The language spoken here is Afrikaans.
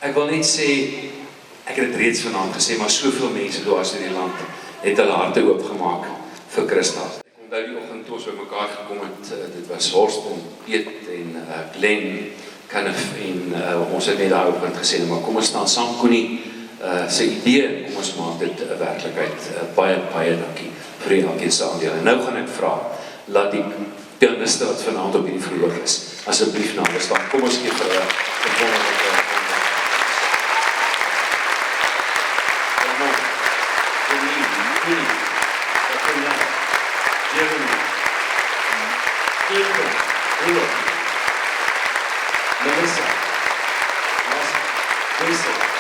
Ek wil net sê, ek het dit reeds vanaand gesê, maar soveel mense dwars in die land het hulle harte oopgemaak vir Christa. Ek onthou die oggend toe ons by mekaar gekom het, dit was Horst en Piet en Glenn, Kenneth en ons het net daar oggend gesê, maar kom ons staan saam Koenie sy idee, kom ons maak dit 'n werklikheid. Baie dankie vir elkeen se aandeel. En nou gaan ek vra, laat die pianiste wat vanaand op hierdie verhoor is, asseblief na ons staan. Kom ons gee vir Melissa,